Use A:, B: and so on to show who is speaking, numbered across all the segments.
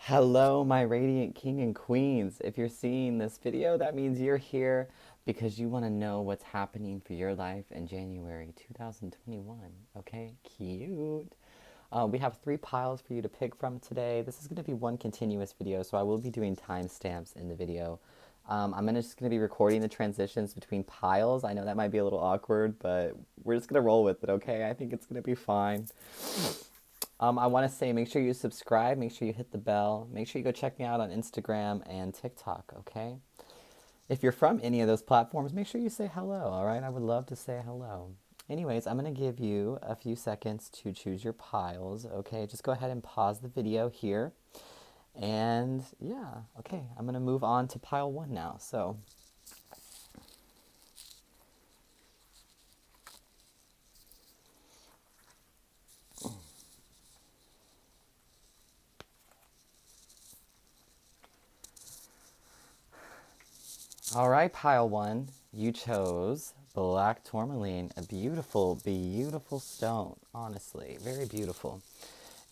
A: Hello, my radiant king and queens. If you're seeing this video, that means you're here because you want to know what's happening for your life in January 2021. Okay, cute. We have three piles for you to pick from today. This is going to be one continuous video, so I will be doing timestamps in the video. Just going to be recording the transitions between piles. I know that might be a little awkward, but we're just going to roll with it, okay? I think it's going to be fine. I want to say make sure you subscribe, make sure you hit the bell, make sure you go check me out on Instagram and TikTok, okay? If you're from any of those platforms, make sure you say hello, all right? I would love to say hello. Anyways, I'm going to give you a few seconds to choose your piles, okay? Just go ahead and pause the video here. And yeah, okay, I'm going to move on to pile one now. So all right, pile one, you chose black tourmaline, a beautiful, beautiful stone, honestly, very beautiful.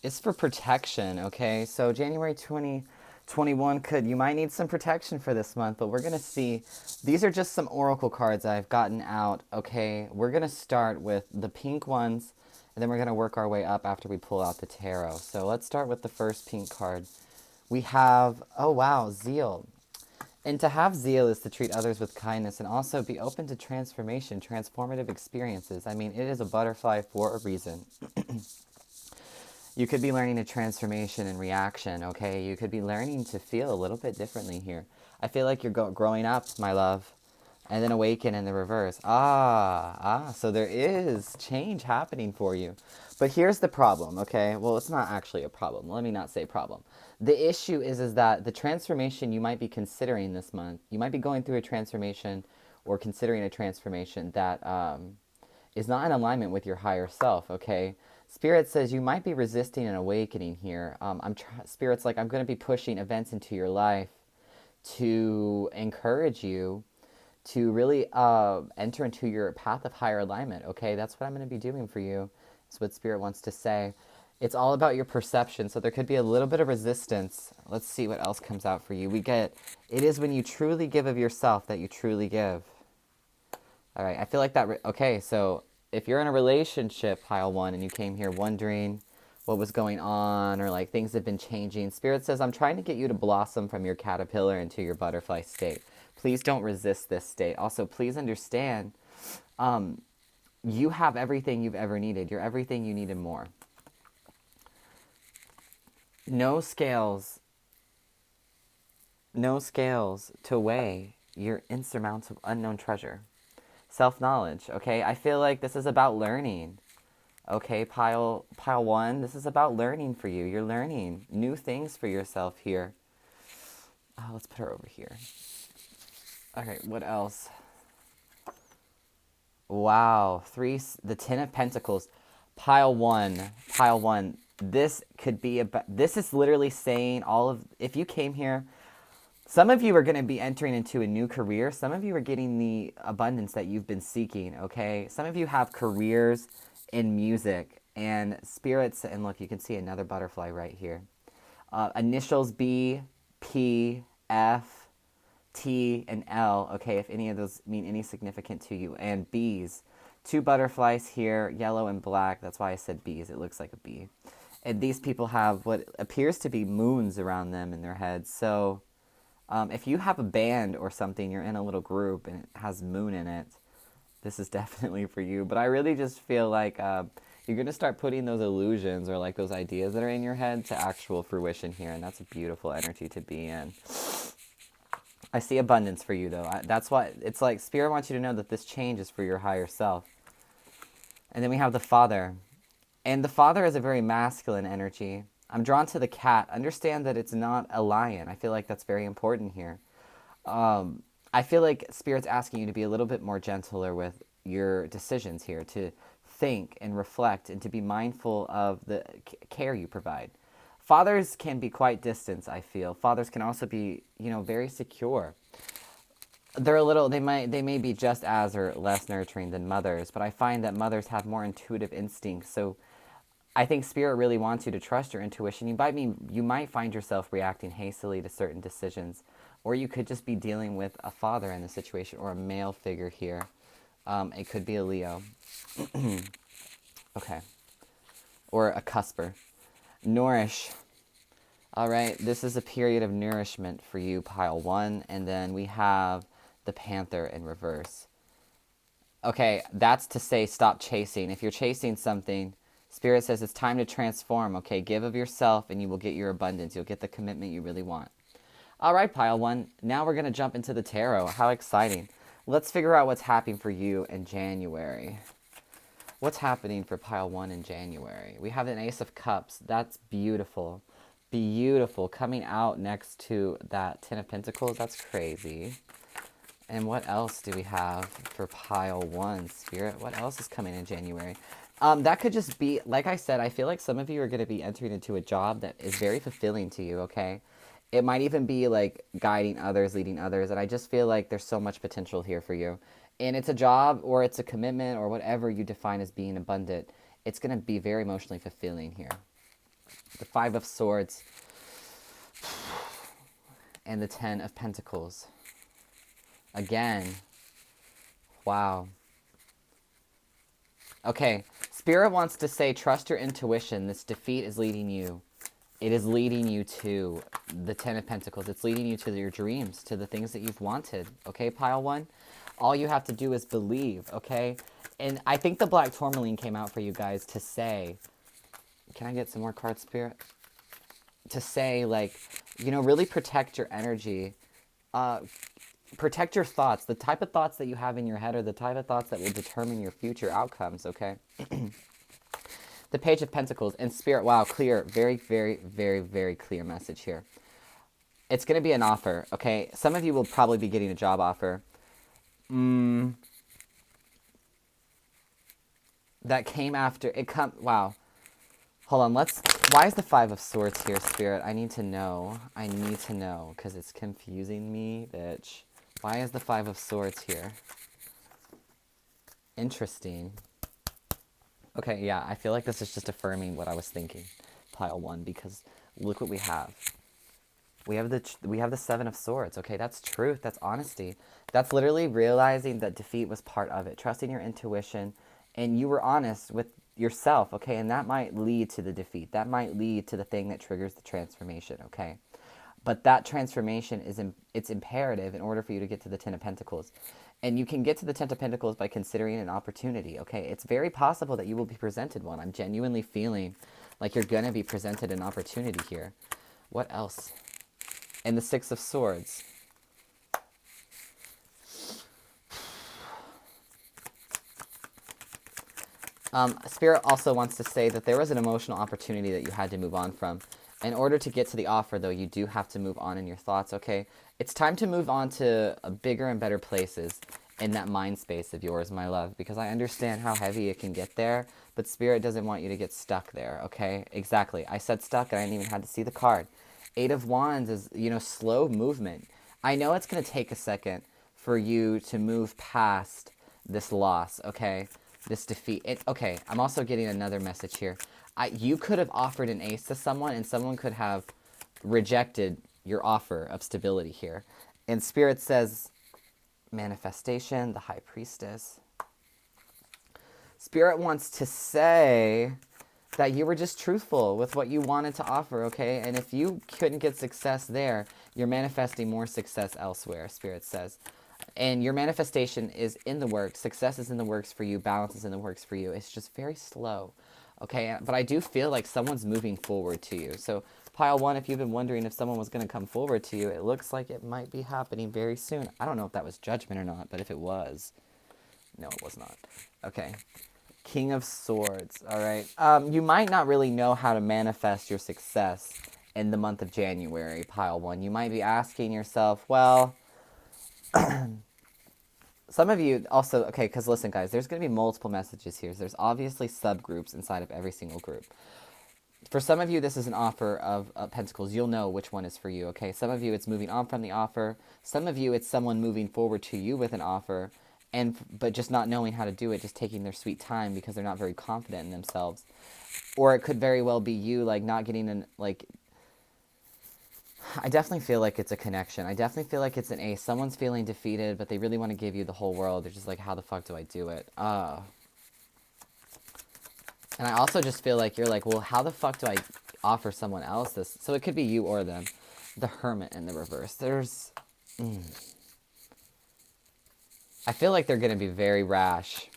A: It's for protection, okay? So January 2021 you might need some protection for this month, but we're going to see. These are just some oracle cards I've gotten out, okay? We're going to start with the pink ones, and then we're going to work our way up after we pull out the tarot. So let's start with the first pink card. We have, oh wow, zeal. And to have zeal is to treat others with kindness and also be open to transformation, transformative experiences. I mean, it is a butterfly for a reason. You could be learning a transformation and reaction, okay? You could be learning to feel a little bit differently here. I feel like you're growing up, my love, and then awaken in the reverse. So there is change happening for you. But here's the problem, okay? Well, it's not actually a problem. Let me not say problem. The issue is that the transformation you might be considering this month, you might be going through a transformation or considering a transformation that is not in alignment with your higher self, okay? Spirit says you might be resisting an awakening here. Spirit's like, I'm going to be pushing events into your life to encourage you to really enter into your path of higher alignment, okay? That's what I'm going to be doing for you. That's what Spirit wants to say. It's all about your perception, so there could be a little bit of resistance. Let's see what else comes out for you. We get, it is when you truly give of yourself that you truly give. All right, I feel like that, okay, so if you're in a relationship, pile one, and you came here wondering what was going on or like things have been changing, Spirit says, I'm trying to get you to blossom from your caterpillar into your butterfly state. Please don't resist this state. Also, please understand, you have everything you've ever needed. You're everything you need and more. No scales, no scales to weigh your insurmountable unknown treasure. Self-knowledge, okay? I feel like this is about learning. Okay, pile one, this is about learning for you. You're learning new things for yourself here. Let's put her over here. Okay, what else? Wow, the Ten of Pentacles. Pile one. This could be about, this is literally saying if you came here, some of you are going to be entering into a new career. Some of you are getting the abundance that you've been seeking, okay? Some of you have careers in music and spirits. And look, you can see another butterfly right here. Initials B, P, F, T, and L, okay, if any of those mean any significant to you. And bees. Two butterflies here, yellow and black. That's why I said bees. It looks like a bee. And these people have what appears to be moons around them in their heads. So if you have a band or something, you're in a little group and it has moon in it, this is definitely for you. But I really just feel like you're going to start putting those illusions or like those ideas that are in your head to actual fruition here. And that's a beautiful energy to be in. I see abundance for you, though. That's why it's like Spirit wants you to know that this change is for your higher self. And then we have the Father. And the Father is a very masculine energy. I'm drawn to the cat. Understand that it's not a lion. I feel like that's very important here. I feel like Spirit's asking you to be a little bit more gentler with your decisions here, to think and reflect and to be mindful of the care you provide. Fathers can be quite distant, I feel. Fathers can also be, very secure. They may be just as or less nurturing than mothers, but I find that mothers have more intuitive instincts. So I think Spirit really wants you to trust your intuition. You might find yourself reacting hastily to certain decisions, or you could just be dealing with a father in the situation or a male figure here. It could be a Leo. Okay. Or a cusper. Nourish. All right, this is a period of nourishment for you, pile 1. And then we have the Panther in reverse. Okay, that's to say stop chasing. If you're chasing something, Spirit says it's time to transform. Okay, give of yourself and you will get your abundance. You'll get the commitment you really want. All right, pile 1. Now we're going to jump into the tarot. How exciting. Let's figure out what's happening for you in January. What's happening for pile 1 in January? We have an Ace of Cups. That's beautiful. Beautiful. Coming out next to that Ten of Pentacles. That's crazy. And what else do we have for pile 1, Spirit? What else is coming in January? That could just be, like I said, I feel like some of you are going to be entering into a job that is very fulfilling to you, okay? It might even be like guiding others, leading others. And I just feel like there's so much potential here for you. And it's a job or it's a commitment or whatever you define as being abundant. It's going to be very emotionally fulfilling here. The Five of Swords and the Ten of Pentacles. Again. Wow. Okay. Spirit wants to say, trust your intuition. This defeat is leading you. It is leading you to the Ten of Pentacles. It's leading you to your dreams, to the things that you've wanted. Okay, pile 1? All you have to do is believe, okay? And I think the Black Tourmaline came out for you guys to say, can I get some more cards, Spirit? To say, like, you know, really protect your energy. Protect your thoughts. The type of thoughts that you have in your head are the type of thoughts that will determine your future outcomes, okay? The Page of Pentacles and Spirit. Wow, clear. Very, very, very, very clear message here. It's going to be an offer, okay? Some of you will probably be getting a job offer. That came after. Wow. Hold on. Why is the Five of Swords here, Spirit? I need to know. I need to know because it's confusing me, bitch. Why is the Five of Swords here? Interesting. Okay, yeah, I feel like this is just affirming what I was thinking, pile 1, because look what we have. We have the Seven of Swords. Okay, that's truth. That's honesty. That's literally realizing that defeat was part of it. Trusting your intuition, and you were honest with yourself. Okay, and that might lead to the defeat. That might lead to the thing that triggers the transformation. Okay, but that transformation it's imperative in order for you to get to the Ten of Pentacles. And you can get to the Ten of Pentacles by considering an opportunity, okay? It's very possible that you will be presented one. I'm genuinely feeling like you're going to be presented an opportunity here. What else? And the Six of Swords. Spirit also wants to say that there was an emotional opportunity that you had to move on from. In order to get to the offer, though, you do have to move on in your thoughts, okay? It's time to move on to bigger and better places in that mind space of yours, my love, because I understand how heavy it can get there, but Spirit doesn't want you to get stuck there, okay? Exactly. I said stuck, and I didn't even have to see the card. Eight of Wands is, you know, slow movement. I know it's going to take a second for you to move past this loss, okay? This defeat. Okay, I'm also getting another message here. You could have offered an ace to someone, and someone could have rejected your offer of stability here. And Spirit says, manifestation, the High Priestess. Spirit wants to say that you were just truthful with what you wanted to offer, okay? And if you couldn't get success there, you're manifesting more success elsewhere, Spirit says. And your manifestation is in the works. Success is in the works for you. Balance is in the works for you. It's just very slow. Okay, but I do feel like someone's moving forward to you. So, pile 1, if you've been wondering if someone was going to come forward to you, it looks like it might be happening very soon. I don't know if that was judgment or not, but if it was, no, it was not. Okay, King of Swords, all right. You might not really know how to manifest your success in the month of January, pile 1. You might be asking yourself, well... Some of you also, okay, because listen, guys, there's going to be multiple messages here. There's obviously subgroups inside of every single group. For some of you, this is an offer of Pentacles. You'll know which one is for you, okay? Some of you, it's moving on from the offer. Some of you, it's someone moving forward to you with an offer. but just not knowing how to do it, just taking their sweet time because they're not very confident in themselves. Or it could very well be you, like, not getting an, like, I definitely feel like it's a connection. I definitely feel like it's an ace. Someone's feeling defeated, but they really want to give you the whole world. They're just like, how the fuck do I do it? And I also just feel like you're like, well, how the fuck do I offer someone else this? So it could be you or them. The Hermit in the reverse. There's... I feel like they're going to be very rash.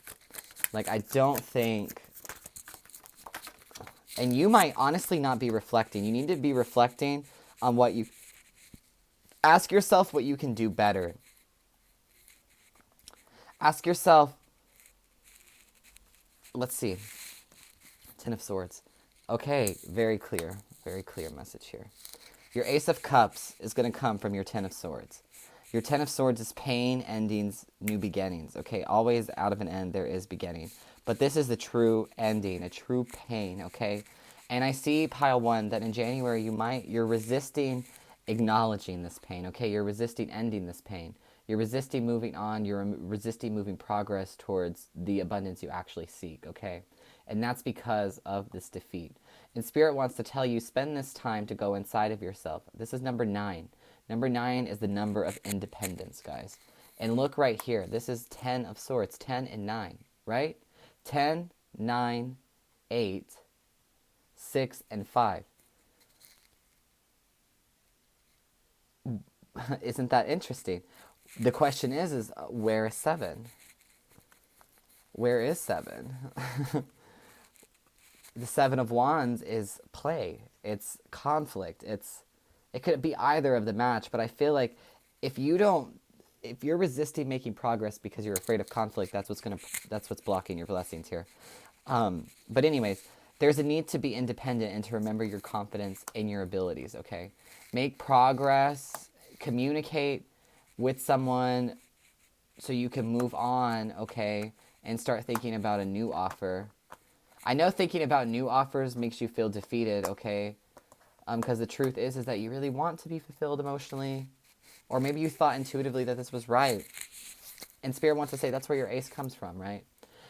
A: Like, I don't think... And you might honestly not be reflecting. You need to be reflecting on what you... Ask yourself what you can do better. Ask yourself... Let's see. Ten of Swords. Okay, very clear message here. Your Ace of Cups is going to come from your Ten of Swords. Your Ten of Swords is pain, endings, new beginnings. Okay, always out of an end there is beginning. But this is the true ending, a true pain, okay? And I see, pile one, that in January you're resisting acknowledging this pain, okay? You're resisting ending this pain. You're resisting moving on. You're resisting moving progress towards the abundance you actually seek, okay? And that's because of this defeat. And Spirit wants to tell you, spend this time to go inside of yourself. This is number 9. Number 9 is the number of independence, guys. And look right here. This is 10 of Swords, 10 and 9, right? 10, 9, 8, 6, and 5. Isn't that interesting? The question is where is 7? Where is 7? The 7 of Wands is play. It's conflict. It could be either of the match, but I feel like if you're resisting making progress because you're afraid of conflict, that's what's blocking your blessings here. But anyways, there's a need to be independent and to remember your confidence in your abilities, okay? Make progress, communicate with someone so you can move on, okay, and start thinking about a new offer. I know thinking about new offers makes you feel defeated, okay? Because the truth is that you really want to be fulfilled emotionally. Or maybe you thought intuitively that this was right. And Spirit wants to say that's where your ace comes from, right?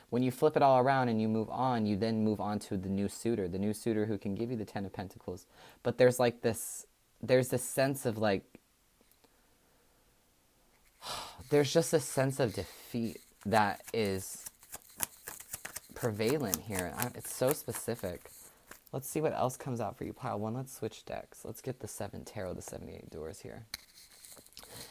A: When you flip it all around and you move on, you then move on to the new suitor who can give you the 10 of Pentacles. But there's this sense of like, there's just a sense of defeat that is prevalent here. It's so specific. Let's see what else comes out for you, pile one. Let's switch decks. Let's get the 7 tarot, the 78 doors here.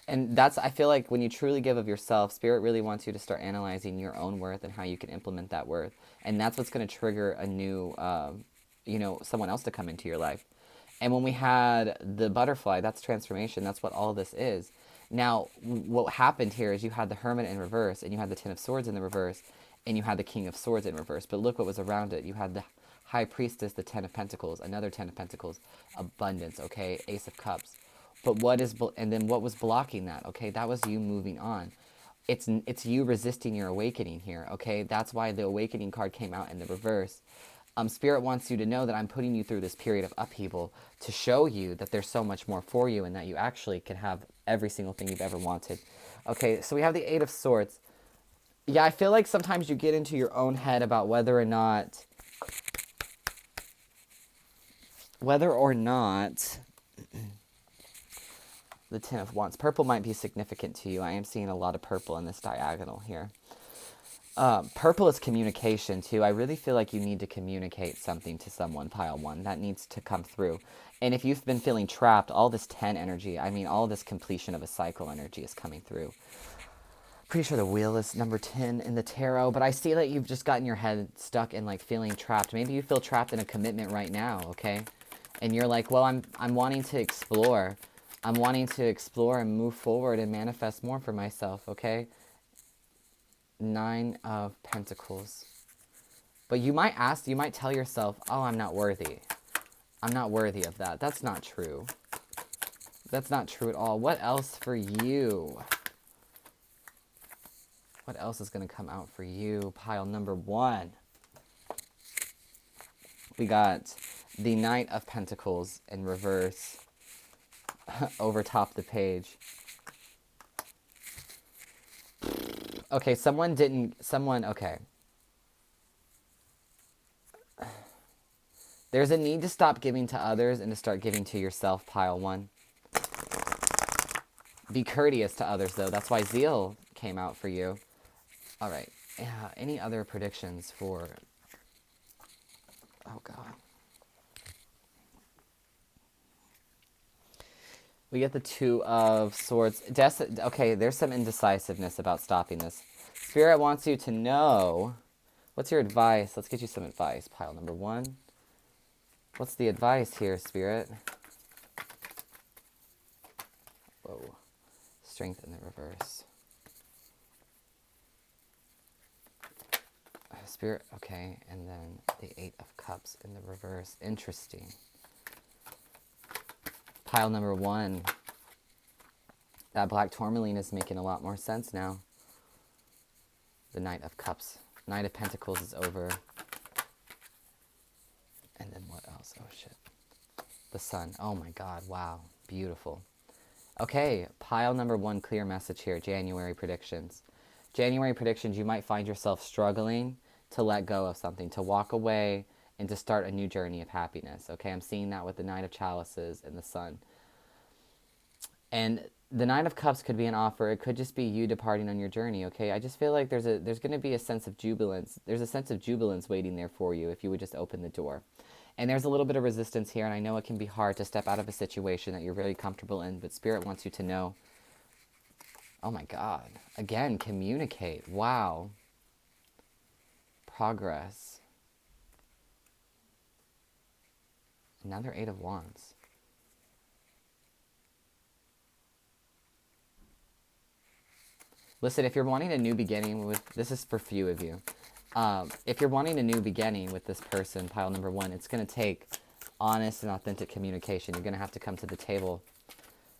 A: And I feel like when you truly give of yourself, Spirit really wants you to start analyzing your own worth and how you can implement that worth. And that's what's going to trigger a new, someone else to come into your life. And when we had the butterfly, that's transformation. That's what all this is. Now, what happened here is you had the Hermit in reverse, and you had the 10 of Swords in the reverse, and you had the King of Swords in reverse. But look what was around it. You had the High Priestess, the 10 of Pentacles, another 10 of Pentacles, abundance, okay, Ace of Cups. But what was blocking that, okay? That was you moving on. It's you resisting your awakening here, okay? That's why the awakening card came out in the reverse. Spirit wants you to know that I'm putting you through this period of upheaval to show you that there's so much more for you and that you actually can have every single thing you've ever wanted. Okay, so we have the 8 of Swords. Yeah, I feel like sometimes you get into your own head about whether or not the 10 of Wands. Purple might be significant to you. I am seeing a lot of purple in this diagonal here. Purple is communication too. I really feel like you need to communicate something to someone, pile one. That needs to come through. And if you've been feeling trapped, all this 10 energy, all this completion of a cycle energy is coming through. Pretty sure the wheel is number 10 in the tarot, but I see that you've just gotten your head stuck in like feeling trapped. Maybe you feel trapped in a commitment right now, okay? And you're like, well, I'm wanting to explore. I'm wanting to explore and move forward and manifest more for myself, okay? 9 of Pentacles. But you might tell yourself, oh, I'm not worthy. I'm not worthy of that. That's not true. That's not true at all. What else for you? What else is going to come out for you? Pile number 1. We got the Knight of Pentacles in reverse over top the page. Okay, okay. There's a need to stop giving to others and to start giving to yourself, pile one. Be courteous to others, though. That's why zeal came out for you. All right. Yeah, any other predictions for... Oh, God. We get the Two of Swords. Okay, there's some indecisiveness about stopping this. Spirit wants you to know... What's your advice? Let's get you some advice, pile number one. What's the advice here, Spirit? Whoa. Strength in the reverse. Spirit, okay, and then the Eight of Cups in the reverse. Interesting. Pile number one. That black tourmaline is making a lot more sense now. The Knight of Cups. Knight of Pentacles is over. And then what else? Oh, shit. The Sun. Oh, my God. Wow. Beautiful. Okay, pile number one, clear message here. January predictions. January predictions, you might find yourself struggling to let go of something, to walk away and to start a new journey of happiness. Okay, I'm seeing that with the Knight of Chalices and the Sun. And the Nine of Cups could be an offer. It could just be you departing on your journey, okay? I just feel like there's going to be a sense of jubilance. There's a sense of jubilance waiting there for you if you would just open the door. And there's a little bit of resistance here, and I know it can be hard to step out of a situation that you're very comfortable in, but Spirit wants you to know. Oh my God. Again, communicate. Wow. Progress. Another Eight of Wands. Listen, if you're wanting a new beginning with, this is for few of you. If you're wanting a new beginning with this person, pile number one, it's going to take honest and authentic communication. You're going to have to come to the table.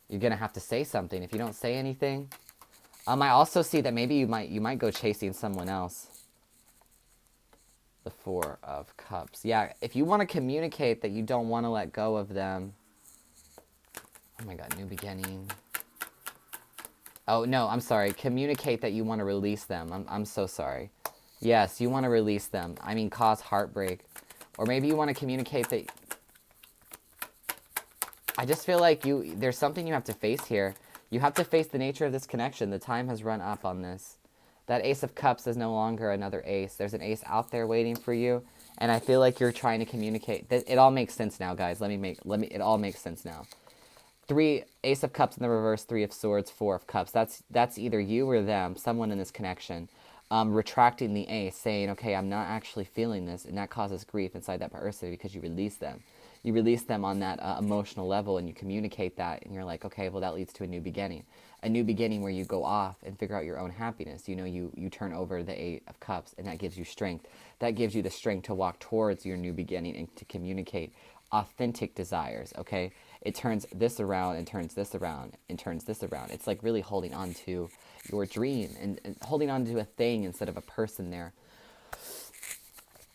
A: You're going to have to say something. If you don't say anything, I also see that maybe you might go chasing someone else. The Four of Cups. Yeah, if you want to communicate that you don't want to let go of them. Oh my God, new beginning. Oh, no, I'm sorry. Communicate that you want to release them. I'm so sorry. Yes, you want to release them. I mean, cause heartbreak. Or maybe you want to communicate that... I just feel like there's something you have to face here. You have to face the nature of this connection. The time has run up on this. That Ace of Cups is no longer another ace. There's an ace out there waiting for you. And I feel like you're trying to communicate. It all makes sense now, guys. It all makes sense now. Ace of Cups in the reverse, Three of Swords, Four of Cups. That's either you or them, someone in this connection, retracting the ace, saying, okay, I'm not actually feeling this, and that causes grief inside that person because you release them. You release them on that emotional level, and you communicate that, and you're like, okay, well, that leads to a new beginning. A new beginning where you go off and figure out your own happiness. You know, you turn over the Eight of Cups, and that gives you strength. That gives you the strength to walk towards your new beginning and to communicate authentic desires, okay? It turns this around and turns this around and turns this around. It's like really holding on to your dream and holding on to a thing instead of a person there.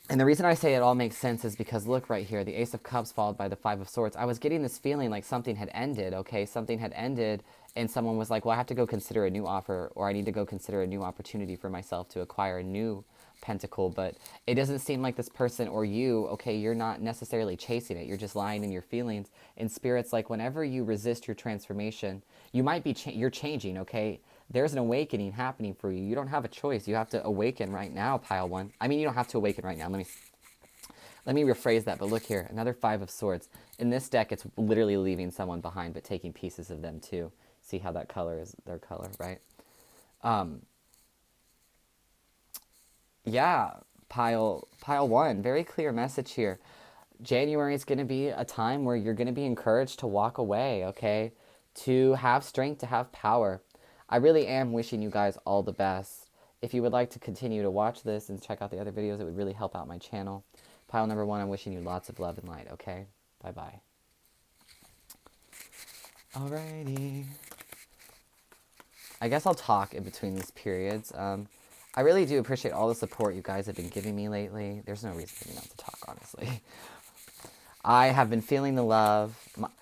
A: And the reason I say it all makes sense is because look right here, the Ace of Cups followed by the Five of Swords. I was getting this feeling like something had ended, okay? Something had ended and someone was like, well, I have to go consider a new offer, or I need to go consider a new opportunity for myself to acquire a new pentacle. But it doesn't seem like this person or you, okay, you're not necessarily chasing it. You're just lying in your feelings. And Spirit's like, whenever you resist your transformation, you might be, you're changing, okay? There's an awakening happening for you. You don't have a choice. You have to awaken right now, pile one. I mean, you don't have to awaken right now. Let me rephrase that, but look here, another Five of Swords. In this deck, it's literally leaving someone behind, but taking pieces of them too. See how that color is their color, right? Yeah, pile one, very clear message here. January is going to be a time where you're going to be encouraged to walk away, okay? To have strength, to have power. I really am wishing you guys all the best. If you would like to continue to watch this and check out the other videos, it would really help out my channel. Pile number one, I'm wishing you lots of love and light, okay? Bye-bye. Alrighty. I guess I'll talk in between these periods. I really do appreciate all the support you guys have been giving me lately. There's no reason for me not to talk, honestly. I have been feeling the love.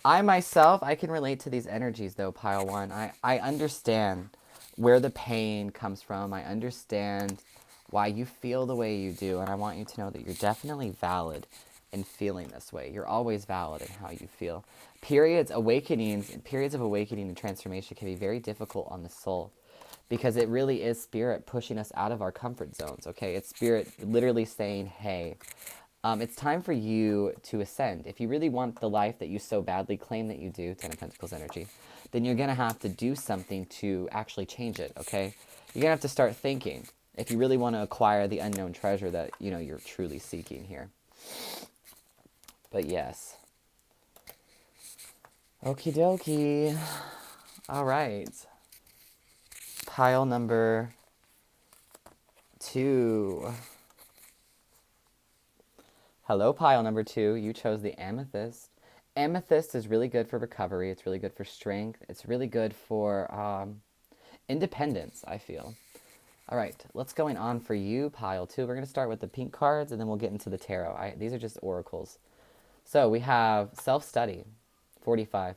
A: I myself, I can relate to these energies, though, pile one. I understand where the pain comes from. I understand why you feel the way you do, and I want you to know that you're definitely valid in feeling this way. You're always valid in how you feel. Periods of awakening and transformation can be very difficult on the soul, because it really is spirit pushing us out of our comfort zones, okay? It's spirit literally saying, hey, it's time for you to ascend. If you really want the life that you so badly claim that you do, Ten of Pentacles energy, then you're going to have to do something to actually change it, okay? You're going to have to start thinking if you really want to acquire the unknown treasure that, you know, you're truly seeking here. But yes. Okie dokie. All right. Pile number 2. Hello, pile number 2. You chose the amethyst. Amethyst is really good for recovery. It's really good for strength. It's really good for independence, I feel. All right, what's going on for you, pile 2? We're going to start with the pink cards, and then we'll get into the tarot. These are just oracles. So we have self-study, 45.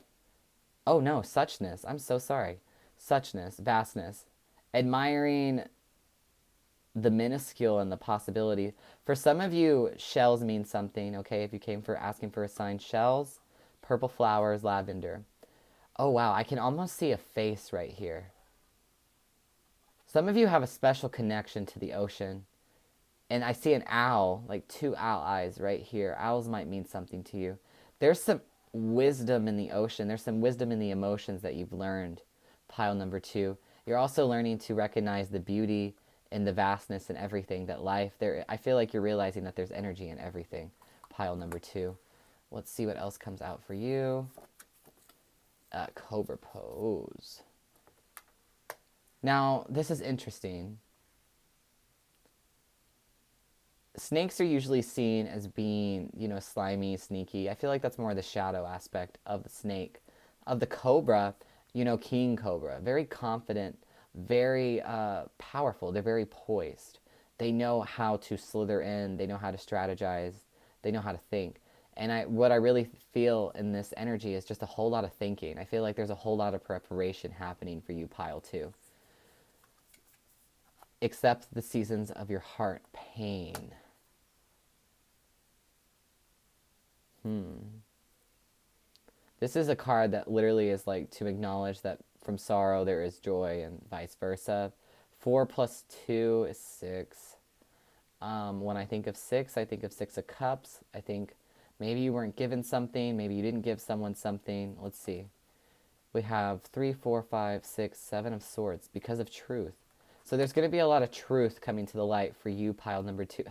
A: Oh, no, suchness. I'm so sorry. Suchness, vastness. Admiring the minuscule and the possibility. For some of you, shells mean something, okay? If you came for asking for a sign, shells, purple flowers, lavender. Oh, wow, I can almost see a face right here. Some of you have a special connection to the ocean. And I see an owl, like 2 owl eyes right here. Owls might mean something to you. There's some wisdom in the ocean. There's some wisdom in the emotions that you've learned, pile number 2. You're also learning to recognize the beauty and the vastness in everything, that life, I feel like you're realizing that there's energy in everything, pile number 2. Let's see what else comes out for you. Cobra pose. Now, this is interesting. Snakes are usually seen as being, you know, slimy, sneaky. I feel like that's more the shadow aspect of the snake. Of the cobra, you know, king cobra, very confident, very powerful. They're very poised. They know how to slither in. They know how to strategize. They know how to think. And what I really feel in this energy is just a whole lot of thinking. I feel like there's a whole lot of preparation happening for you, pile 2. Accept the seasons of your heart pain. This is a card that literally is like to acknowledge that from sorrow there is joy and vice versa. 4 plus 2 is 6. When I think of 6, I think of 6 of Cups. I think maybe you weren't given something. Maybe you didn't give someone something. Let's see. We have 3, 4, 5, 6, 7 of Swords because of truth. So there's going to be a lot of truth coming to the light for you, pile number 2.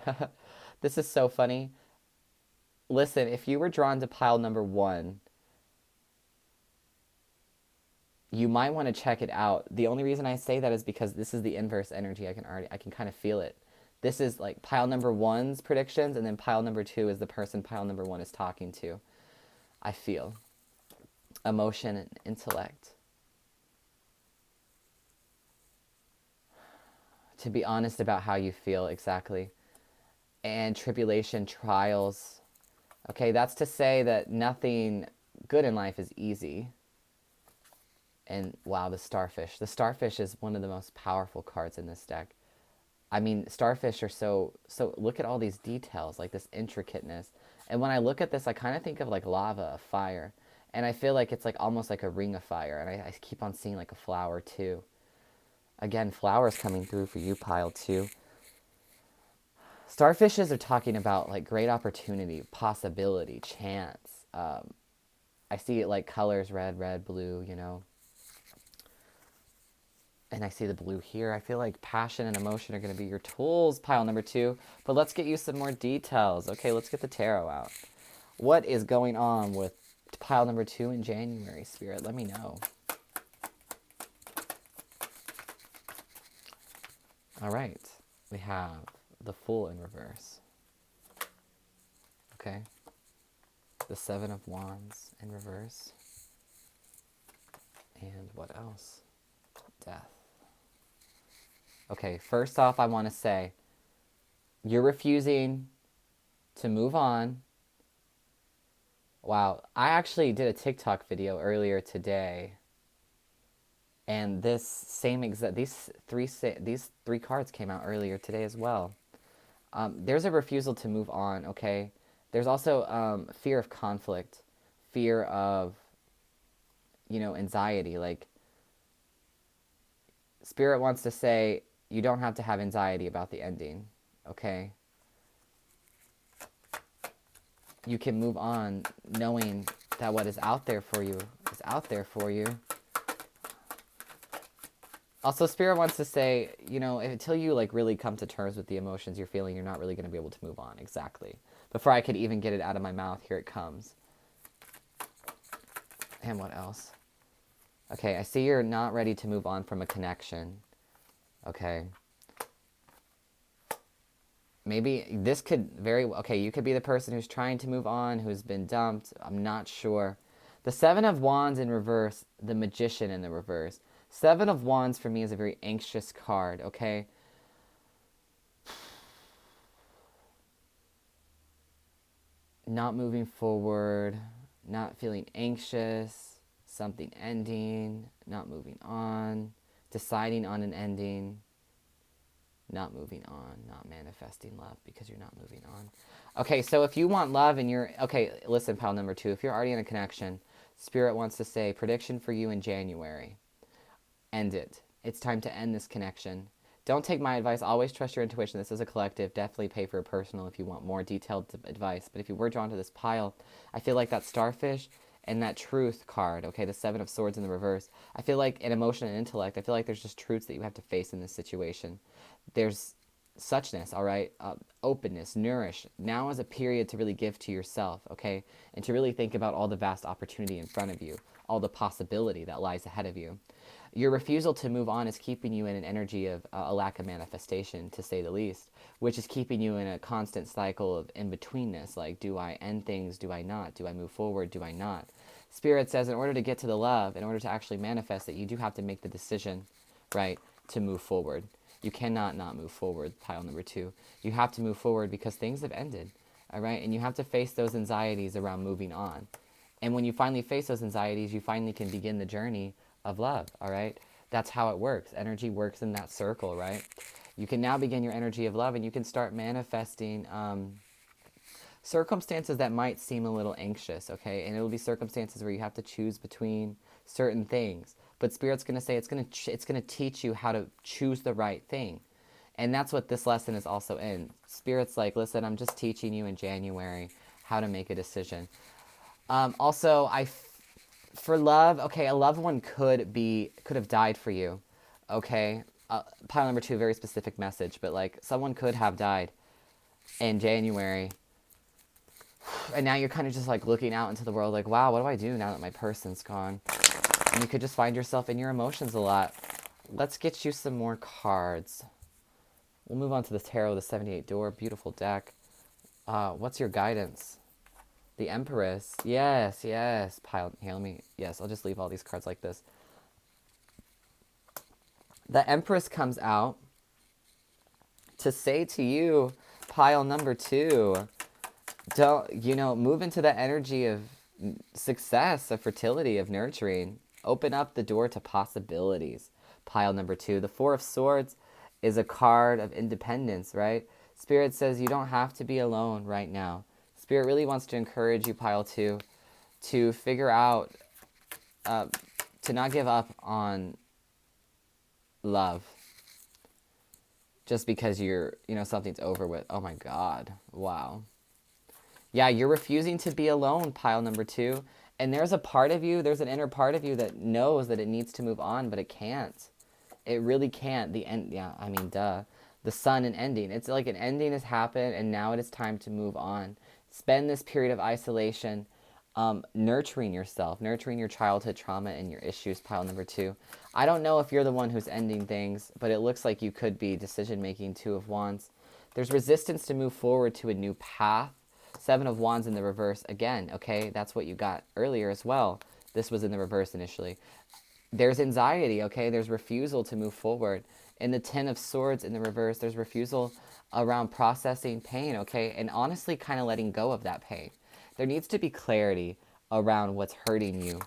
A: This is so funny. Listen, if you were drawn to pile number 1, you might want to check it out. The only reason I say that is because this is the inverse energy. I can kind of feel it. This is like pile number 1's predictions, and then pile number 2 is the person pile number 1 is talking to. I feel emotion and intellect. To be honest about how you feel exactly. And tribulation, trials. Okay, that's to say that nothing good in life is easy. And wow, the starfish. The starfish is one of the most powerful cards in this deck. I mean, starfish are so look at all these details, like this intricateness. And when I look at this, I kind of think of like lava, fire. And I feel like it's like almost like a ring of fire. And I keep on seeing like a flower too. Again, flowers coming through for you, pile 2. Starfishes are talking about like great opportunity, possibility, chance. I see it like colors, red, blue, you know. And I see the blue here. I feel like passion and emotion are going to be your tools, pile number 2. But let's get you some more details. Okay, let's get the tarot out. What is going on with pile number 2 in January, Spirit? Let me know. All right. We have the Fool in reverse. Okay. The 7 of Wands in reverse. And what else? Death. Okay, first off, I want to say, you're refusing to move on. Wow, I actually did a TikTok video earlier today, And this same exact, these three cards came out earlier today as well. There's a refusal to move on, okay? There's also fear of conflict, fear of, anxiety. Like, Spirit wants to say, you don't have to have anxiety about the ending, okay? You can move on knowing that what is out there for you is out there for you. Also, Spirit wants to say, until you like really come to terms with the emotions you're feeling, you're not really going to be able to move on. Exactly. Before I could even get it out of my mouth, here it comes. And what else? Okay, I see you're not ready to move on from a connection. Okay. Maybe this could you could be the person who's trying to move on, who's been dumped. I'm not sure. The Seven of Wands in reverse, the Magician in the reverse. Seven of Wands for me is a very anxious card, okay? Not moving forward, not feeling anxious, something ending, not moving on, deciding on an ending, not moving on, not manifesting love because you're not moving on. Okay, so if you want love and you're, okay, listen, pile number 2, if you're already in a connection, Spirit wants to say, prediction for you in January. End it. It's time to end this connection. Don't take my advice. Always trust your intuition. This is a collective. Definitely pay for a personal if you want more detailed advice. But if you were drawn to this pile, I feel like that starfish and that truth card, okay, the Seven of Swords in the reverse, I feel like in emotion and intellect, I feel like there's just truths that you have to face in this situation. There's suchness, all right, openness, nourish. Now is a period to really give to yourself, okay, and to really think about all the vast opportunity in front of you, all the possibility that lies ahead of you. Your refusal to move on is keeping you in an energy of a lack of manifestation, to say the least, which is keeping you in a constant cycle of in-betweenness, like, do I end things, do I not, do I move forward, do I not? Spirit says in order to get to the love, in order to actually manifest it, you do have to make the decision, right, to move forward. You cannot not move forward, pile number 2. You have to move forward because things have ended, all right? And you have to face those anxieties around moving on. And when you finally face those anxieties, you finally can begin the journey of love, all right? That's how it works. Energy works in that circle, right? You can now begin your energy of love and you can start manifesting circumstances that might seem a little anxious, okay? And it'll be circumstances where you have to choose between certain things. But Spirit's going to say it's going to teach you how to choose the right thing. And that's what this lesson is also in. Spirit's like, listen, I'm just teaching you in January how to make a decision. Also, for love, okay, a loved one could have died for you, okay? Pile number 2, very specific message, but like someone could have died in January. And now you're kind of just like looking out into the world like, wow, what do I do now that my person's gone? And you could just find yourself in your emotions a lot. Let's get you some more cards. We'll move on to the Tarot, the 78 Door, beautiful deck. What's your guidance? The Empress. Yes, yes. Pile. Here, yes, I'll just leave all these cards like this. The Empress comes out to say to you, pile number 2, don't, move into the energy of success, of fertility, of nurturing. Open up the door to possibilities. Pile number 2. The Four of Swords is a card of independence, right? Spirit says you don't have to be alone right now. Spirit really wants to encourage you, pile 2, to figure out, to not give up on love just because something's over with. Oh my God. Wow. Yeah, you're refusing to be alone, pile number 2. And there's an inner part of you that knows that it needs to move on, but it can't. It really can't. The sun and ending. It's like an ending has happened, and now it is time to move on. Spend this period of isolation nurturing yourself, nurturing your childhood trauma and your issues, pile number 2. I don't know if you're the one who's ending things, but it looks like you could be. Decision-making, 2 of Wands. There's resistance to move forward to a new path. 7 of Wands in the reverse again, okay? That's what you got earlier as well. This was in the reverse initially. There's anxiety, okay? There's refusal to move forward. In the 10 of Swords in the reverse, there's refusal around processing pain, okay? And honestly kind of letting go of that pain. There needs to be clarity around what's hurting you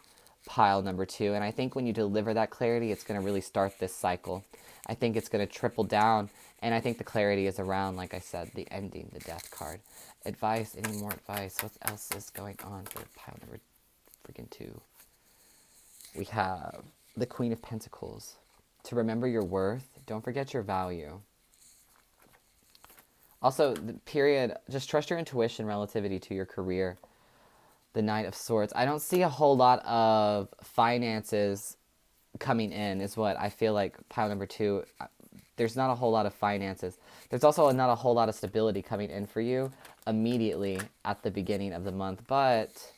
A: pile number 2. And I think when you deliver that clarity, it's going to really start this cycle. I think it's going to triple down. And I think the clarity is around, like I said, the ending, the death card. Advice, any more advice? What else is going on for pile number freaking 2? We have the Queen of Pentacles. To remember your worth, don't forget your value. Also, the period, just trust your intuition, relativity to your career. The Knight of Swords. I don't see a whole lot of finances coming in, is what I feel like pile number 2. There's not a whole lot of finances. There's also not a whole lot of stability coming in for you immediately at the beginning of the month. But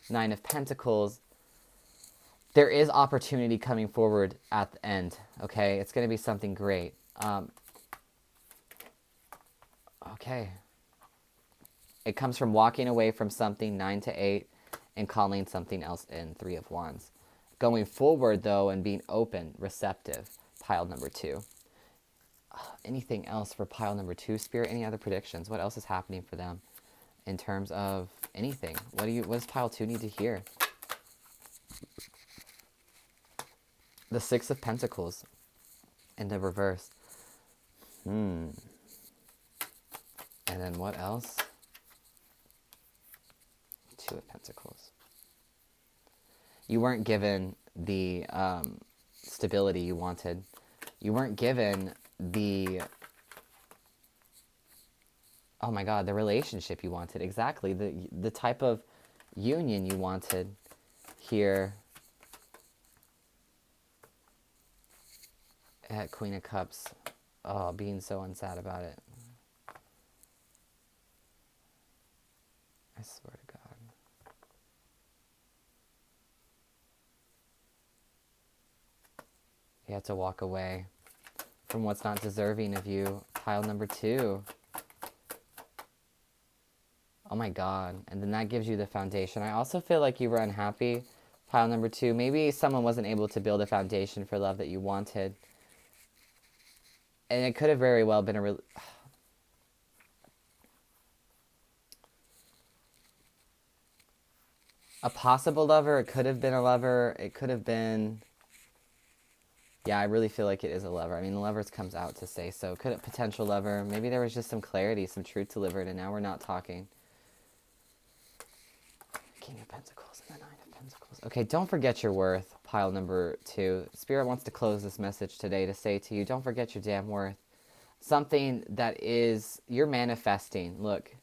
A: Nine of Pentacles, there is opportunity coming forward at the end, okay? It's going to be something great. Okay. It comes from walking away from something, 9 to 8, and calling something else in, 3 of Wands. Going forward, though, and being open, receptive, pile number 2. Anything else for pile number 2, Spirit? Any other predictions? What else is happening for them in terms of anything? What does pile 2 need to hear? The 6 of Pentacles in the reverse. And then what else? 2 of Pentacles. You weren't given the stability you wanted. You weren't given the, oh my God, the relationship you wanted. Exactly. The type of union you wanted here at Queen of Cups. Oh, being so unsad about it. I swear to God. You have to walk away from what's not deserving of you. Pile number 2. Oh my God. And then that gives you the foundation. I also feel like you were unhappy. Pile number 2. Maybe someone wasn't able to build a foundation for love that you wanted. And it could have very well been a possible lover. It could have been a lover. It could have been... Yeah, I really feel like it is a lover. I mean, the lovers comes out to say so. Could a potential lover. Maybe there was just some clarity, some truth delivered, and now we're not talking. King of Pentacles and the Nine of Pentacles. Okay, don't forget your worth, pile number 2. Spirit wants to close this message today to say to you, don't forget your damn worth. Something that is, you're manifesting. Look,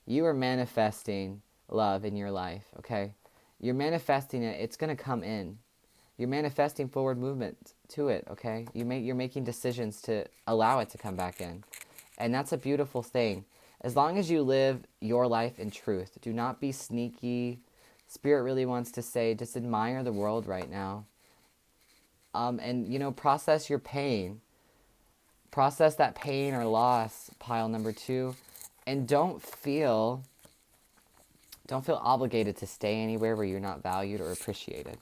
A: you are manifesting love in your life, okay? You're manifesting it. It's going to come in. You're manifesting forward movement to it, okay? You're making decisions to allow it to come back in. And that's a beautiful thing. As long as you live your life in truth, do not be sneaky. Spirit really wants to say, just admire the world right now. And, you know, process your pain. Process that pain or loss, pile number 2. And don't feel obligated to stay anywhere where you're not valued or appreciated.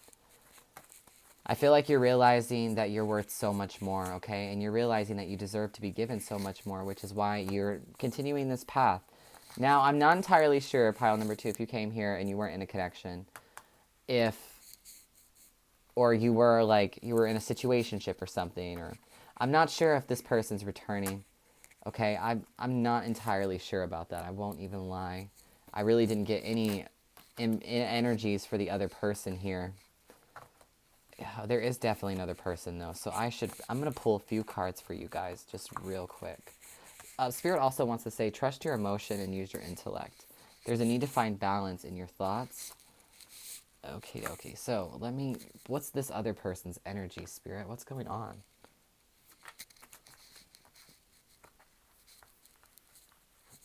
A: I feel like you're realizing that you're worth so much more, okay? And you're realizing that you deserve to be given so much more, which is why you're continuing this path. Now, I'm not entirely sure, pile number 2, if you came here and you weren't in a connection, or you were in a situationship or something, or I'm not sure if this person's returning, okay? I'm not entirely sure about that. I won't even lie. I really didn't get any energies for the other person here. Yeah, there is definitely another person, though. So I'm going to pull a few cards for you guys, just real quick. Spirit also wants to say, trust your emotion and use your intellect. There's a need to find balance in your thoughts. Okay. So, what's this other person's energy, Spirit? What's going on?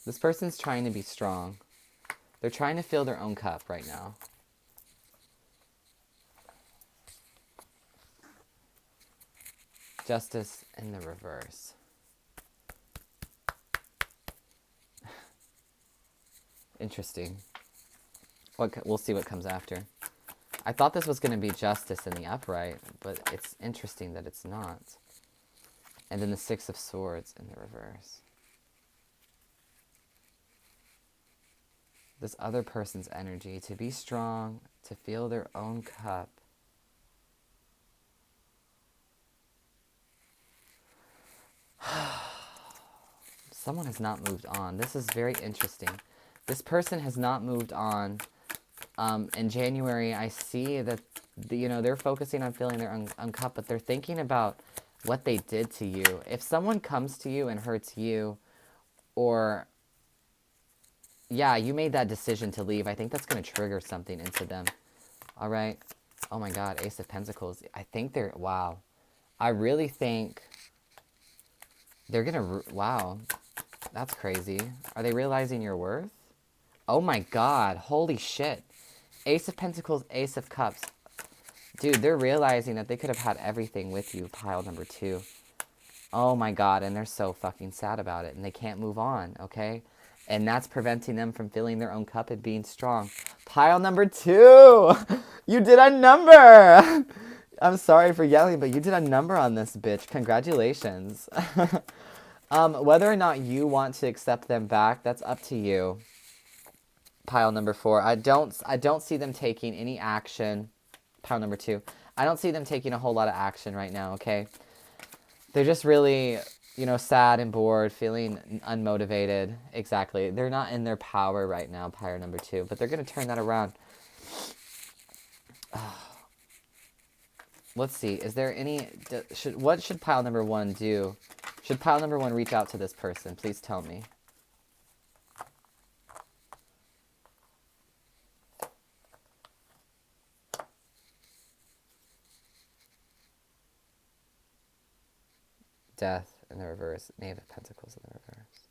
A: This person's trying to be strong. They're trying to fill their own cup right now. Justice in the reverse. Interesting. We'll see what comes after. I thought this was going to be justice in the upright, but it's interesting that it's not. And then the 6 of Swords in the reverse. This other person's energy, to be strong, to feel their own cup. Someone has not moved on. This is very interesting. This person has not moved on. In January, I see that, they're focusing on feeling their uncup, but they're thinking about what they did to you. If someone comes to you and hurts you, or, yeah, you made that decision to leave, I think that's going to trigger something into them. All right. Oh my God, Ace of Pentacles. I think they're, wow. I really think they're going to, wow. That's crazy. Are they realizing your worth? Oh my God, holy shit. Ace of Pentacles, Ace of Cups. Dude, they're realizing that they could have had everything with you, pile number 2. Oh my God, and they're so fucking sad about it, and they can't move on, okay? And that's preventing them from filling their own cup and being strong. Pile number 2! You did a number! I'm sorry for yelling, but you did a number on this, bitch. Congratulations. Whether or not you want to accept them back, that's up to you. Pile number 4. I don't see them taking any action. Pile number 2. I don't see them taking a whole lot of action right now, okay? They're just really, sad and bored, feeling unmotivated. Exactly. They're not in their power right now, pile number 2, but they're going to turn that around. Let's see. Is there any... what should pile number 1 do? Should pile number 1 reach out to this person? Please tell me. Death in the reverse. Knave of Pentacles in the reverse.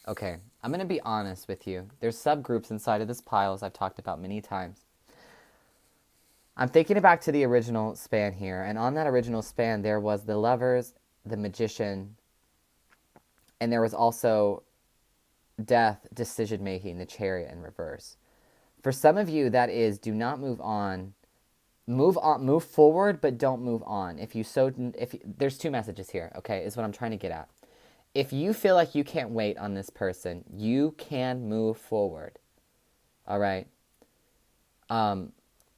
A: Okay, I'm going to be honest with you. There's subgroups inside of this pile, as I've talked about many times. I'm thinking back to the original span here, and on that original span, there was the Lovers, the Magician, and there was also Death, decision-making, the Chariot in reverse. For some of you, that is, do not move on. Move forward, but don't move on. There's 2 messages here, okay, is what I'm trying to get at. If you feel like you can't wait on this person, you can move forward. All right?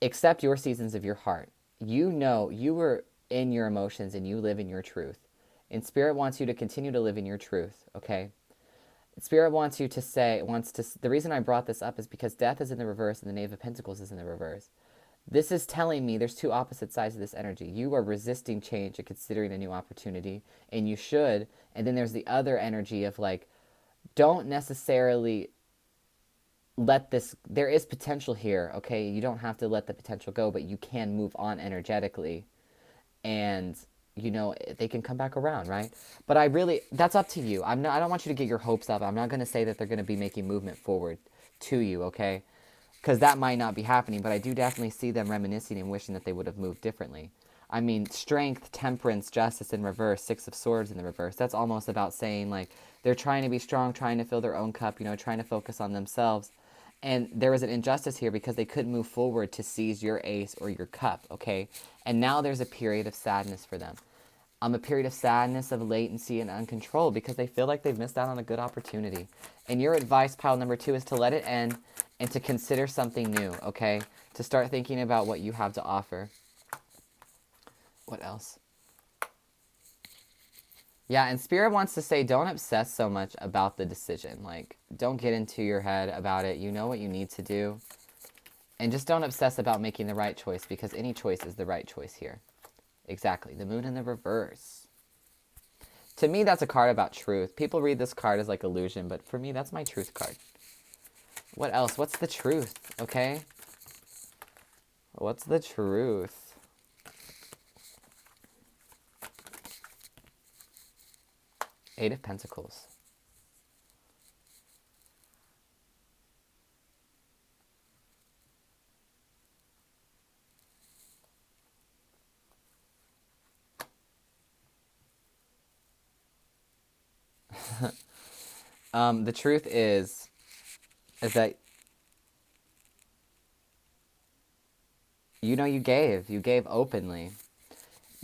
A: Accept your seasons of your heart. You know you were in your emotions and you live in your truth. And Spirit wants you to continue to live in your truth, okay? Spirit wants you to the reason I brought this up is because Death is in the reverse and the Knave of Pentacles is in the reverse. This is telling me there's 2 opposite sides of this energy. You are resisting change and considering a new opportunity, and you should. And then there's the other energy of like, don't necessarily let this, there is potential here, okay? You don't have to let the potential go, but you can move on energetically. And, they can come back around, right? But that's up to you. I don't want you to get your hopes up. I'm not going to say that they're going to be making movement forward to you, okay? Because that might not be happening, but I do definitely see them reminiscing and wishing that they would have moved differently. I mean, Strength, Temperance, Justice in reverse, 6 of Swords in the reverse. That's almost about saying, like, they're trying to be strong, trying to fill their own cup, trying to focus on themselves. And there was an injustice here because they couldn't move forward to seize your ace or your cup, okay? And now there's a period of sadness for them. A period of sadness, of latency, and uncontrol because they feel like they've missed out on a good opportunity. And your advice, pile number 2, is to let it end and to consider something new, okay? To start thinking about what you have to offer. What else? Yeah, and Spirit wants to say don't obsess so much about the decision. Like, don't get into your head about it. You know what you need to do. And just don't obsess about making the right choice because any choice is the right choice here. Exactly. The Moon in the reverse. To me, that's a card about truth. People read this card as like illusion, but for me, that's my truth card. What else? What's the truth? Okay? What's the truth? Eight of Pentacles. The truth is that you gave openly.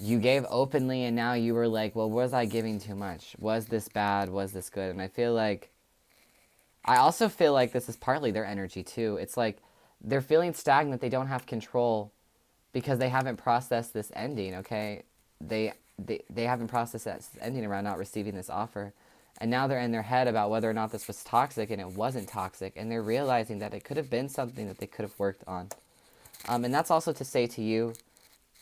A: You gave openly, and now you were like, well, was I giving too much? Was this bad? Was this good? And I also feel like this is partly their energy too. It's like they're feeling stagnant. They don't have control because they haven't processed this ending, okay? they haven't processed that ending around not receiving this offer. And now they're in their head about whether or not this was toxic, and it wasn't toxic. And they're realizing that it could have been something that they could have worked on. And that's also to say to you,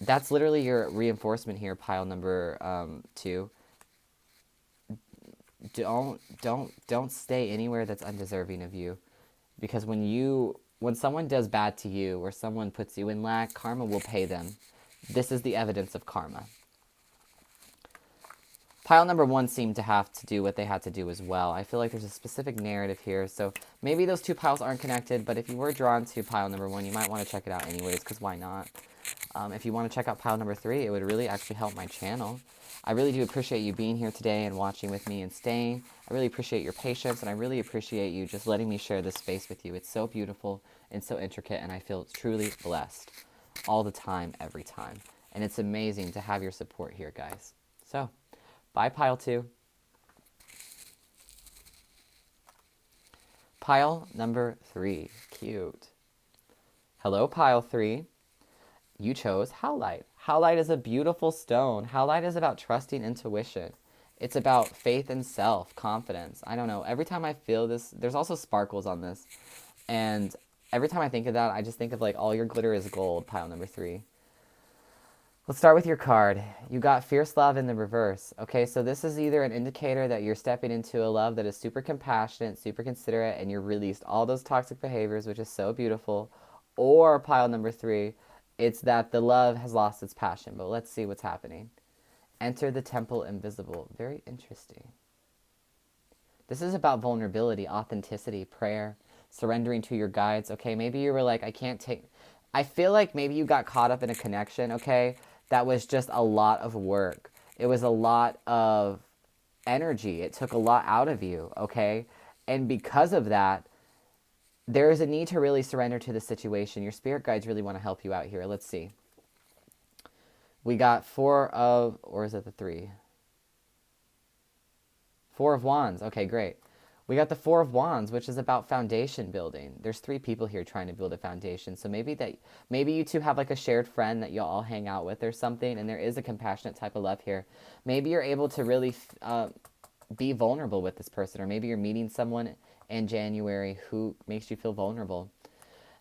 A: that's literally your reinforcement here, pile number 2. Don't stay anywhere that's undeserving of you. Because when someone does bad to you or someone puts you in lack, karma will pay them. This is the evidence of karma. Pile number 1 seemed to have to do what they had to do as well. I feel like there's a specific narrative here. So maybe those 2 piles aren't connected, but if you were drawn to pile number 1, you might want to check it out anyways, because why not? If you want to check out pile number 3, it would really actually help my channel. I really do appreciate you being here today and watching with me and staying. I really appreciate your patience, and I really appreciate you just letting me share this space with you. It's so beautiful and so intricate, and I feel truly blessed all the time, every time. And it's amazing to have your support here, guys. So, bye, pile 2. Pile number 3. Cute. Hello, pile 3. You chose Howlite. Howlite is a beautiful stone. Howlite is about trusting intuition. It's about faith in self, confidence. I don't know. Every time I feel this, there's also sparkles on this. And every time I think of that, I just think of like all your glitter is gold, pile number 3. Let's start with your card. You got fierce love in the reverse. Okay, so this is either an indicator that you're stepping into a love that is super compassionate, super considerate, and you're released all those toxic behaviors, which is so beautiful. Or pile number 3, it's that the love has lost its passion. But let's see what's happening. Enter the temple invisible. Very interesting. This is about vulnerability, authenticity, prayer, surrendering to your guides. Okay, maybe you were like, I feel like maybe you got caught up in a connection, okay, that was just a lot of work. It was a lot of energy. It took a lot out of you, okay? And because of that, there is a need to really surrender to the situation. Your spirit guides really want to help you out here. Let's see. We got 4 of, or is it the 3? 4 of Wands. Okay, great. We got the 4 of Wands, which is about foundation building. There's 3 people here trying to build a foundation. So maybe you two have like a shared friend that you'll all hang out with or something, and there is a compassionate type of love here. Maybe you're able to really be vulnerable with this person, or maybe you're meeting someone in January who makes you feel vulnerable.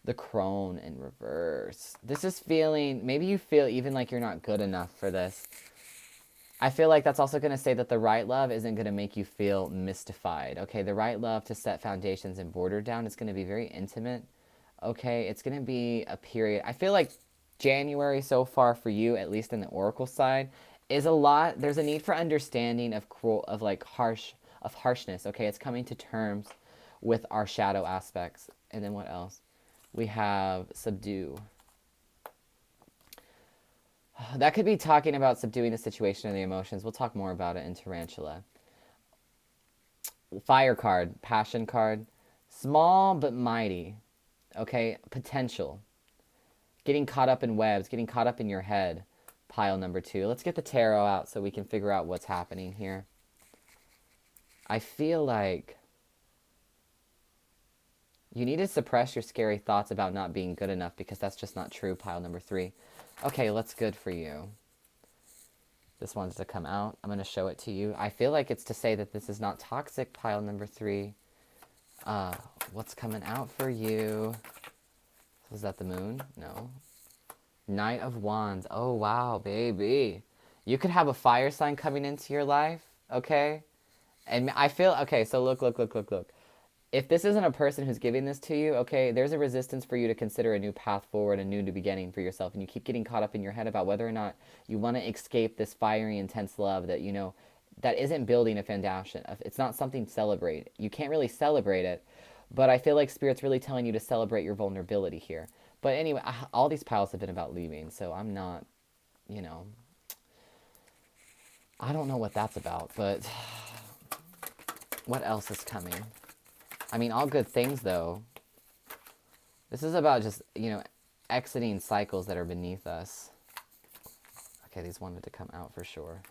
A: The crone in reverse. This is feeling, maybe you feel even like you're not good enough for this. I feel like that's also going to say that the right love isn't going to make you feel mystified, okay? The right love to set foundations and border down is going to be very intimate, okay? It's going to be a period. I feel like January so far for you, at least in the oracle side, is a lot. There's a need for understanding of harshness, okay? It's coming to terms with our shadow aspects. And then what else? We have subdue. That could be talking about subduing the situation and the emotions. We'll talk more about it in Tarantula. Fire card, passion card. Small but mighty. Okay, potential. Getting caught up in webs, getting caught up in your head. Pile number 2. Let's get the tarot out so we can figure out what's happening here. I feel like you need to suppress your scary thoughts about not being good enough, because that's just not true, pile number 3. Okay, what's good for you? This one's to come out. I'm going to show it to you. I feel like it's to say that this is not toxic, pile number 3. What's coming out for you? Was that the moon? No. Knight of Wands. Oh, wow, baby. You could have a fire sign coming into your life, okay? And I feel, okay, so look. If this isn't a person who's giving this to you, okay, there's a resistance for you to consider a new path forward, a new beginning for yourself. And you keep getting caught up in your head about whether or not you want to escape this fiery, intense love that, you know, that isn't building a foundation. It's not something to celebrate. You can't really celebrate it. But I feel like Spirit's really telling you to celebrate your vulnerability here. But anyway, all these piles have been about leaving. So I'm not, you know, I don't know what that's about. But what else is coming? I mean, all good things, though. This is about just, you know, exiting cycles that are beneath us. Okay, these wanted to come out for sure.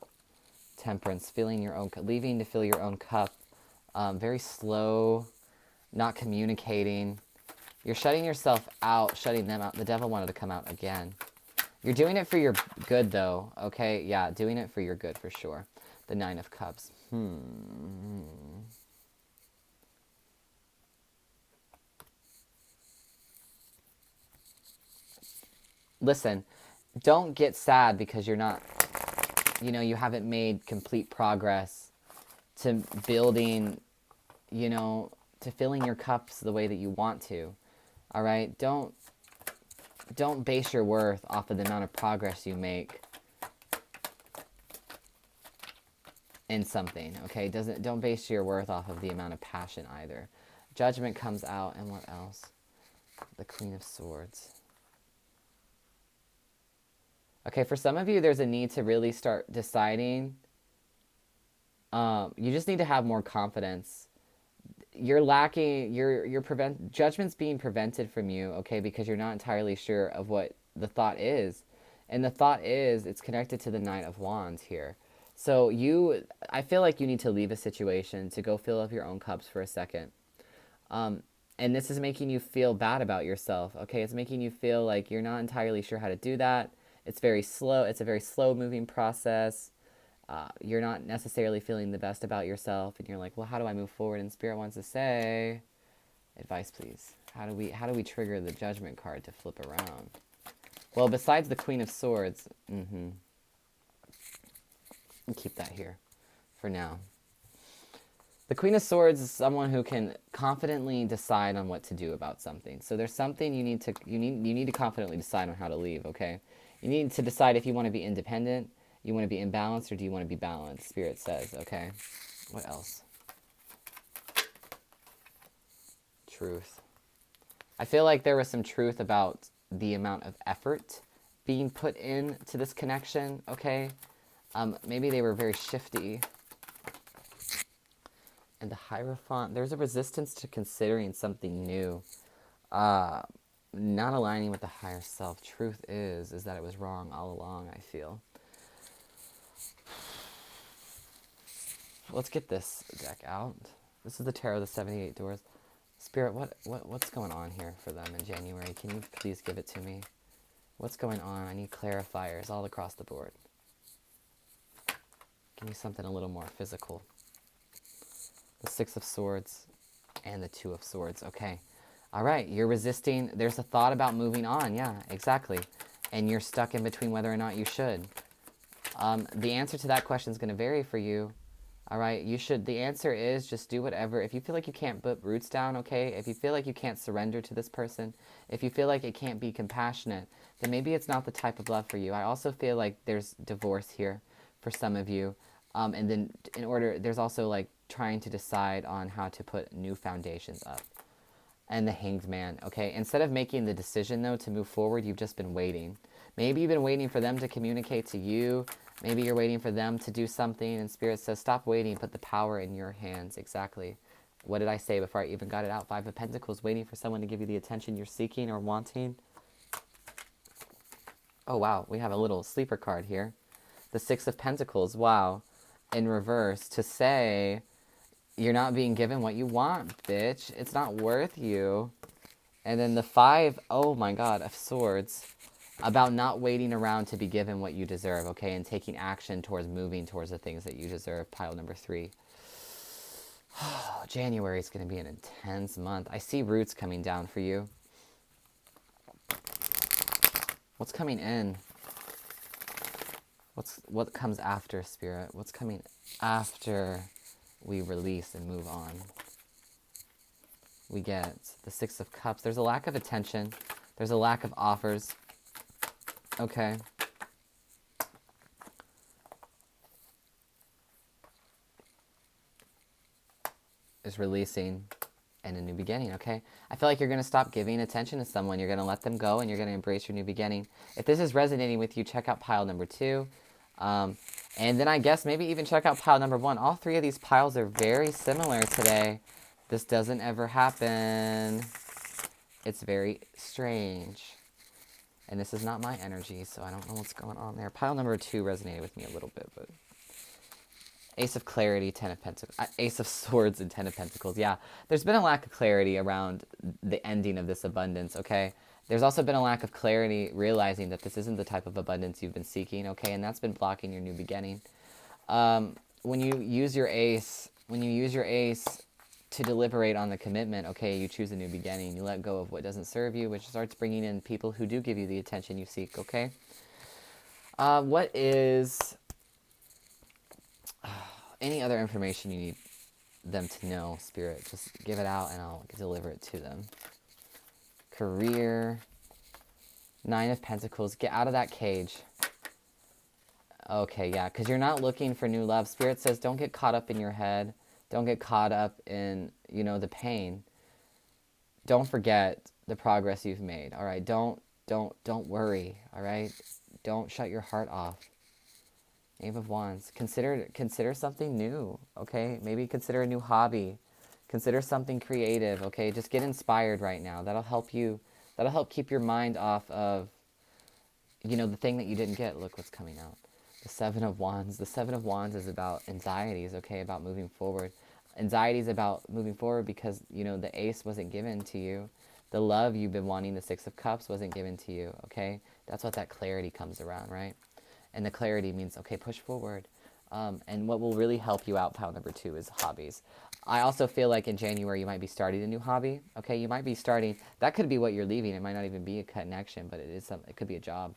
A: Temperance, filling your own, leaving to fill your own cup. Very slow, not communicating. You're shutting yourself out, shutting them out. The devil wanted to come out again. You're doing it for your good, though, okay? Yeah, doing it for your good, for sure. The Nine of Cups. Listen, don't get sad because you're not, you haven't made complete progress to building, to filling your cups the way that you want to. All right? Don't base your worth off of the amount of progress you make in something, okay? Don't base your worth off of the amount of passion either. Judgment comes out, and what else? The Queen of Swords. Okay, for some of you, there's a need to really start deciding. You just need to have more confidence. You're lacking. Judgment's being prevented from you, okay, because you're not entirely sure of what the thought is, and the thought is it's connected to the Knight of Wands here. So I feel like you need to leave a situation to go fill up your own cups for a second. And this is making you feel bad about yourself, okay? It's making you feel like you're not entirely sure how to do that. It's very slow. It's a very slow moving process. You're not necessarily feeling the best about yourself, and you're like, well, how do I move forward? And Spirit wants to say, advice, please. How do we trigger the Judgment card to flip around? Well, besides the Queen of Swords, keep that here for now. The Queen of Swords is someone who can confidently decide on what to do about something. So there's something you need to confidently decide on how to leave, okay? You need to decide if you want to be independent, you want to be imbalanced, or do you want to be balanced, Spirit says, okay? What else? Truth. I feel like there was some truth about the amount of effort being put into this connection, okay? Maybe they were very shifty. And the Hierophant, there's a resistance to considering something new. Not aligning with the higher self. Truth is that it was wrong all along, I feel. Let's get this deck out. This is the Tarot of the 78 Doors. Spirit, what's going on here for them in January? Can you please give it to me? What's going on? I need clarifiers all across the board. Give me something a little more physical. The Six of Swords and the Two of Swords. Okay. All right. You're resisting. There's a thought about moving on. Yeah, exactly. And you're stuck in between whether or not you should. The answer to that question is going to vary for you. All right. The answer is just do whatever. If you feel like you can't put roots down, okay, if you feel like you can't surrender to this person, if you feel like it can't be compassionate, then maybe it's not the type of love for you. I also feel like there's divorce here for some of you. And then there's also like trying to decide on how to put new foundations up. And the Hanged Man, okay? Instead of making the decision, though, to move forward, you've just been waiting. Maybe you've been waiting for them to communicate to you. Maybe you're waiting for them to do something, and Spirit says, stop waiting, put the power in your hands. Exactly. What did I say before I even got it out? Five of Pentacles, waiting for someone to give you the attention you're seeking or wanting. Oh, wow, we have a little sleeper card here. The Six of Pentacles, wow. In reverse, to say, you're not being given what you want, bitch. It's not worth you. And then the Five, oh my God, of Swords, about not waiting around to be given what you deserve, okay, and taking action towards moving towards the things that you deserve. Pile number 3. January is going to be an intense month. I see roots coming down for you. What's coming in? What comes after, Spirit? What's coming after we release and move on? We get the Six of Cups. There's a lack of attention. There's a lack of offers. Okay. Is releasing and a new beginning, okay? I feel like you're going to stop giving attention to someone. You're going to let them go, and you're going to embrace your new beginning. If this is resonating with you, check out pile number 2. And then I guess maybe even check out pile number 1. All 3 of these piles are very similar today. This doesn't ever happen. It's very strange. And this is not my energy, so I don't know what's going on there. Pile number 2 resonated with me a little bit, but... Ace of Clarity, 10 of Pentacles, Ace of Swords, and 10 of Pentacles. Yeah, there's been a lack of clarity around the ending of this abundance, okay? There's also been a lack of clarity, realizing that this isn't the type of abundance you've been seeking, okay? And that's been blocking your new beginning. When you use your ace, to deliberate on the commitment, okay, you choose a new beginning. You let go of what doesn't serve you, which starts bringing in people who do give you the attention you seek, okay? What is any other information you need them to know, Spirit? Just give it out and I'll deliver it to them. Career, 9 of Pentacles. Get out of that cage. Okay, yeah, because you're not looking for new love. Spirit says don't get caught up in your head. Don't get caught up in, the pain. Don't forget the progress you've made, all right? Don't worry, all right? Don't shut your heart off. Knave of Wands. Consider something new, okay? Maybe consider a new hobby. Consider something creative, okay? Just get inspired right now. That'll help keep your mind off of, the thing that you didn't get. Look what's coming out. The 7 of Wands. The 7 of Wands is about anxieties, okay? About moving forward. Anxieties about moving forward because, the ace wasn't given to you. The love you've been wanting, the 6 of Cups, wasn't given to you, okay? That's what that clarity comes around, right? And the clarity means, okay, push forward. And what will really help you out, pile number 2, is hobbies. I also feel like in January you might be starting a new hobby. Okay, you might be starting. That could be what you're leaving. It might not even be a connection, but it could be a job.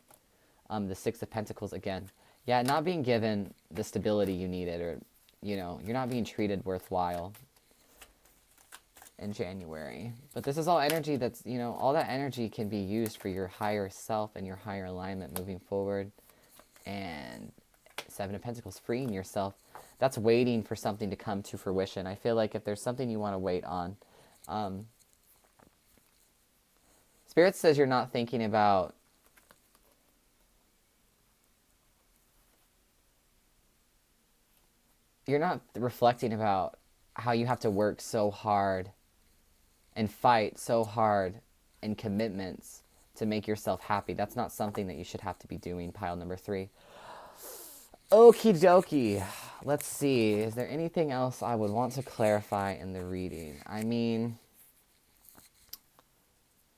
A: The 6 of Pentacles again. Yeah, not being given the stability you needed, or you're not being treated worthwhile in January. But this is all energy that's, all that energy can be used for your higher self and your higher alignment moving forward. And 7 of Pentacles, freeing yourself. That's waiting for something to come to fruition. I feel like if there's something you want to wait on, Spirit says you're not thinking about you're not reflecting about how you have to work so hard and fight so hard in commitments to make yourself happy. That's not something that you should have to be doing, pile number 3. Okie dokie. Let's see. Is there anything else I would want to clarify in the reading? I mean,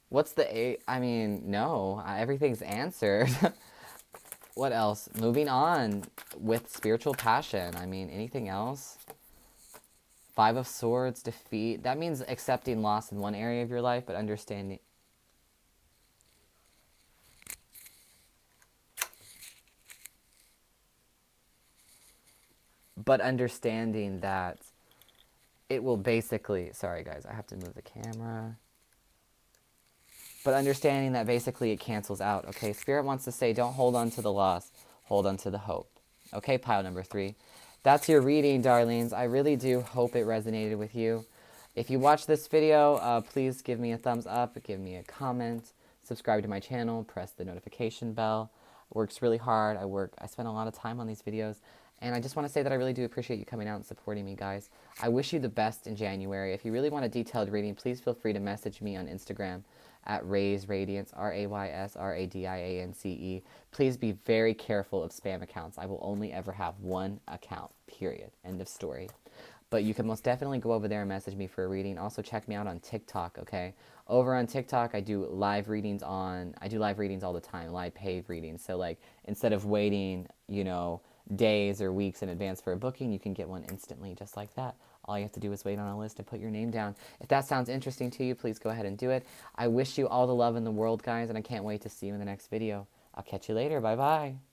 A: what's the eight? I mean, no. Everything's answered. What else? Moving on with spiritual passion. I mean, anything else? 5 of Swords, defeat. That means accepting loss in one area of your life, but understanding. But understanding that it will basically, sorry guys, I have to move the camera. But understanding that basically it cancels out, okay? Spirit wants to say, don't hold on to the loss, hold on to the hope. Okay, pile number 3. That's your reading, darlings. I really do hope it resonated with you. If you watched this video, please give me a thumbs up, give me a comment, subscribe to my channel, press the notification bell. It works really hard. I spend a lot of time on these videos. And I just want to say that I really do appreciate you coming out and supporting me, guys. I wish you the best in January. If you really want a detailed reading, please feel free to message me on Instagram at RaysRadiance, RaysRadiance. Please be very careful of spam accounts. I will only ever have one account, period. End of story. But you can most definitely go over there and message me for a reading. Also, check me out on TikTok, okay? Over on TikTok, I do live readings all the time, live paid readings. So, like, instead of waiting, days or weeks in advance for a booking, you can get one instantly just like that. All you have to do is wait on a list and put your name down. If that sounds interesting to you, please go ahead and do it. I wish you all the love in the world, guys, and I can't wait to see you in the next video. I'll catch you later. Bye-bye.